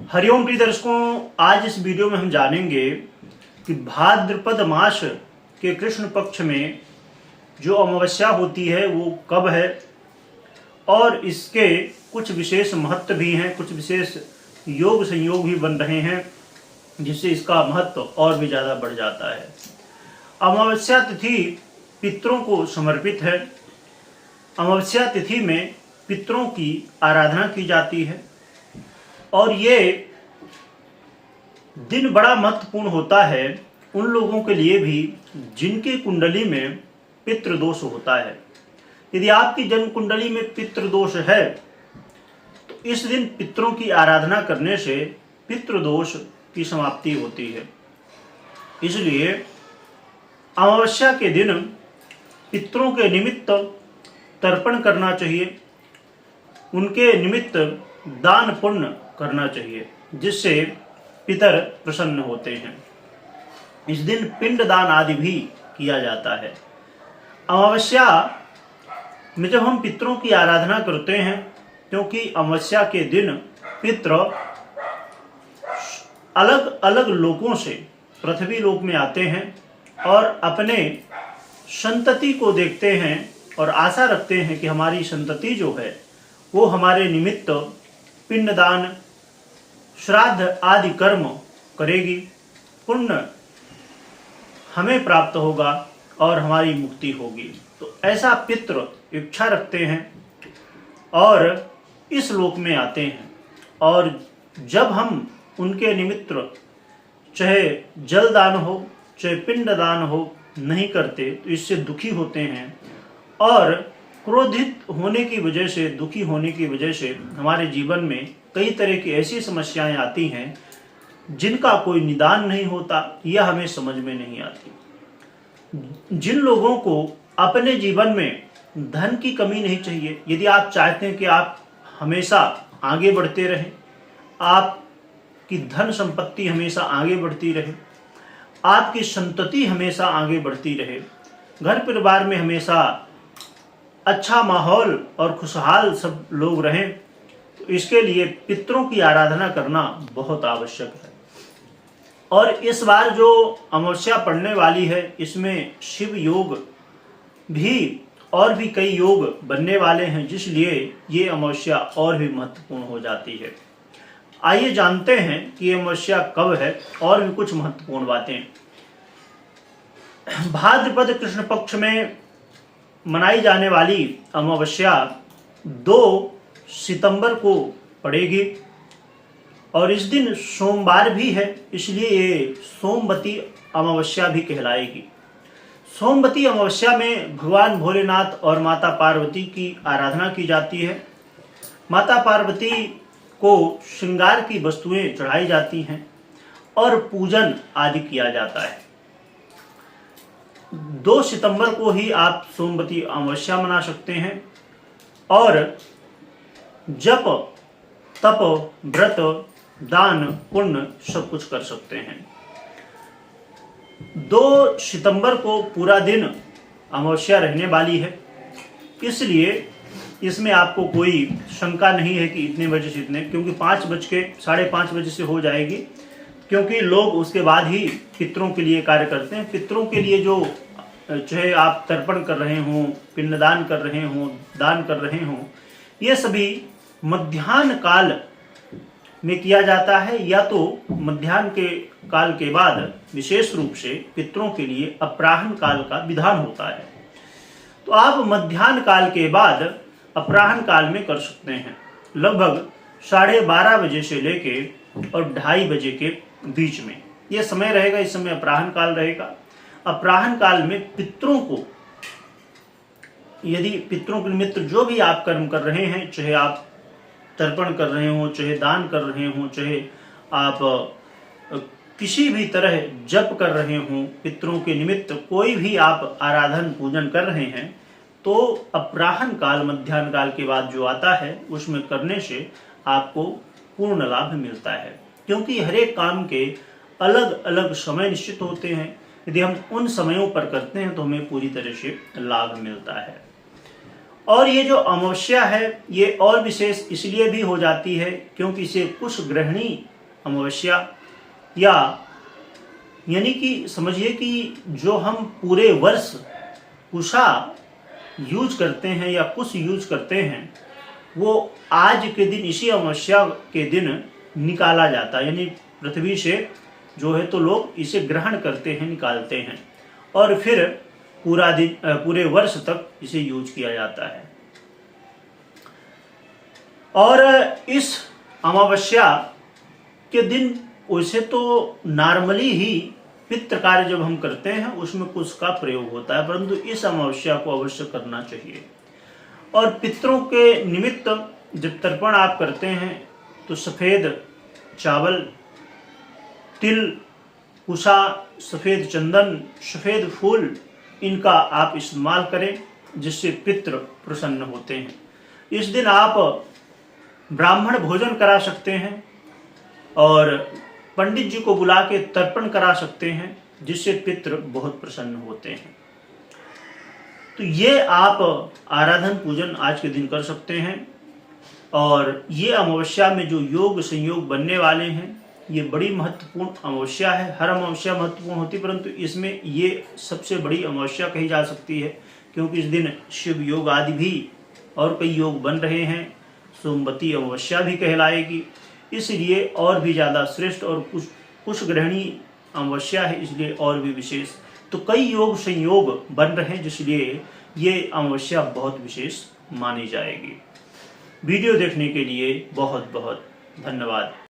हरिओम प्रिय दर्शकों, आज इस वीडियो में हम जानेंगे कि भाद्रपद मास के कृष्ण पक्ष में जो अमावस्या होती है वो कब है और इसके कुछ विशेष महत्व भी हैं, कुछ विशेष योग संयोग भी बन रहे हैं जिससे इसका महत्व और भी ज़्यादा बढ़ जाता है। अमावस्या तिथि पितरों को समर्पित है। अमावस्या तिथि में पितरों की आराधना की जाती है और ये दिन बड़ा महत्वपूर्ण होता है उन लोगों के लिए भी जिनकी कुंडली में पितृदोष होता है। यदि आपकी जन्म कुंडली में पितृदोष है तो इस दिन पितरों की आराधना करने से पितृदोष की समाप्ति होती है। इसलिए अमावस्या के दिन पितरों के निमित्त तर्पण करना चाहिए, उनके निमित्त दान पुण्य करना चाहिए जिससे पितर प्रसन्न होते हैं। इस दिन पिंड दान आदि भी किया जाता है। अमावस्या में जब हम पितरों की आराधना करते हैं, क्योंकि अमावस्या के दिन पितर अलग अलग लोकों से पृथ्वी लोक में आते हैं और अपने संतति को देखते हैं और आशा रखते हैं कि हमारी संतति जो है वो हमारे निमित्त पिंडदान श्राद्ध आदि कर्म करेगी, पुण्य हमें प्राप्त होगा और हमारी मुक्ति होगी। तो ऐसा पितृ इच्छा रखते हैं और इस लोक में आते हैं और जब हम उनके निमित्त चाहे जल दान हो चाहे पिंड दान हो नहीं करते तो इससे दुखी होते हैं और क्रोधित होने की वजह से, दुखी होने की वजह से हमारे जीवन में कई तरह की ऐसी समस्याएं आती हैं जिनका कोई निदान नहीं होता या हमें समझ में नहीं आती। जिन लोगों को अपने जीवन में धन की कमी नहीं चाहिए, यदि आप चाहते हैं कि आप हमेशा आगे बढ़ते रहें, आपकी धन संपत्ति हमेशा आगे बढ़ती रहे, आपकी संतति हमेशा आगे बढ़ती रहे, घर परिवार में हमेशा अच्छा माहौल और खुशहाल सब लोग रहें, तो इसके लिए पितरों की आराधना करना बहुत आवश्यक है। और इस बार जो अमावस्या पड़ने वाली है इसमें शिव योग भी और भी कई योग बनने वाले हैं, जिसलिए ये अमावस्या और भी महत्वपूर्ण हो जाती है। आइए जानते हैं कि ये अमावस्या कब है और भी कुछ महत्वपूर्ण बातें। भाद्रपद कृष्ण पक्ष में मनाई जाने वाली अमावस्या 2 सितंबर को पड़ेगी और इस दिन सोमवार भी है, इसलिए ये सोमवती अमावस्या भी कहलाएगी। सोमवती अमावस्या में भगवान भोलेनाथ और माता पार्वती की आराधना की जाती है। माता पार्वती को श्रृंगार की वस्तुएं चढ़ाई जाती हैं और पूजन आदि किया जाता है। 2 सितंबर को ही आप सोमवती अमावस्या मना सकते हैं और जप तप व्रत दान पुण्य सब कुछ कर सकते हैं। 2 सितंबर को पूरा दिन अमावस्या रहने वाली है, इसलिए इसमें आपको कोई शंका नहीं है कि इतने बजे से इतने, क्योंकि 5:30 बजे से हो जाएगी, क्योंकि लोग उसके बाद ही पितरों के लिए कार्य करते हैं। पितरों के लिए जो चाहे आप तर्पण कर रहे हों, पिंडदान कर रहे हों, दान कर रहे हों, ये सभी मध्याह्न काल में किया जाता है या तो मध्याह्न के काल के बाद विशेष रूप से पितरों के लिए अपराह्न काल का विधान होता है। तो आप मध्याह्न काल के बाद अपराह्न काल में कर सकते हैं, लगभग 12:30 बजे से लेके और 2:30 बजे के बीच में यह समय रहेगा। इस समय अपराह्न काल रहेगा। अपराह्न काल में पितरों को, यदि पितरों के निमित्त जो भी आप कर्म कर रहे हैं, चाहे आप तर्पण कर रहे हो, चाहे दान कर रहे हो, चाहे आप किसी भी तरह जप कर रहे हो, पितरों के निमित्त कोई भी आप आराधन पूजन कर रहे हैं, तो अपराह्न काल मध्याह्न काल के बाद जो आता है उसमें करने से आपको पूर्ण लाभ मिलता है, क्योंकि हर एक काम के अलग अलग समय निश्चित होते हैं। यदि हम उन समयों पर करते हैं तो हमें पूरी तरह से लाभ मिलता है। और ये जो अमावस्या है ये और विशेष इसलिए भी हो जाती है क्योंकि इसे कुश ग्रहणी अमावस्या या यानी कि समझिए कि जो हम पूरे वर्ष कुशा यूज करते हैं या कुश यूज करते हैं वो आज के दिन इसी अमावस्या के दिन निकाला जाता है, यानी पृथ्वी से जो है तो लोग इसे ग्रहण करते हैं, निकालते हैं और फिर पूरे वर्ष तक इसे यूज किया जाता है। और इस अमावस्या के दिन वैसे तो नॉर्मली ही पितृ कार्य जब हम करते हैं उसमें कुश का प्रयोग होता है, परंतु इस अमावस्या को अवश्य करना चाहिए। और पितरों के निमित्त जब तर्पण आप करते हैं तो सफ़ेद चावल, तिल, कुशा, सफ़ेद चंदन, सफ़ेद फूल इनका आप इस्तेमाल करें जिससे पितृ प्रसन्न होते हैं। इस दिन आप ब्राह्मण भोजन करा सकते हैं और पंडित जी को बुला के तर्पण करा सकते हैं जिससे पितृ बहुत प्रसन्न होते हैं। तो ये आप आराधन पूजन आज के दिन कर सकते हैं। और ये अमावस्या में जो योग संयोग बनने वाले हैं ये बड़ी महत्वपूर्ण अमावस्या है। हर अमावस्या महत्वपूर्ण होती है परंतु इसमें ये सबसे बड़ी अमावस्या कही जा सकती है क्योंकि इस दिन शिव योग आदि भी और कई योग बन रहे हैं। सोमवती अमावस्या भी कहलाएगी, इसलिए और भी ज़्यादा श्रेष्ठ और कुश ग्रहणी अमावस्या है, इसलिए और भी विशेष। तो कई योग संयोग बन रहे हैं जिसलिए ये अमावस्या बहुत विशेष मानी जाएगी। वीडियो देखने के लिए बहुत बहुत धन्यवाद।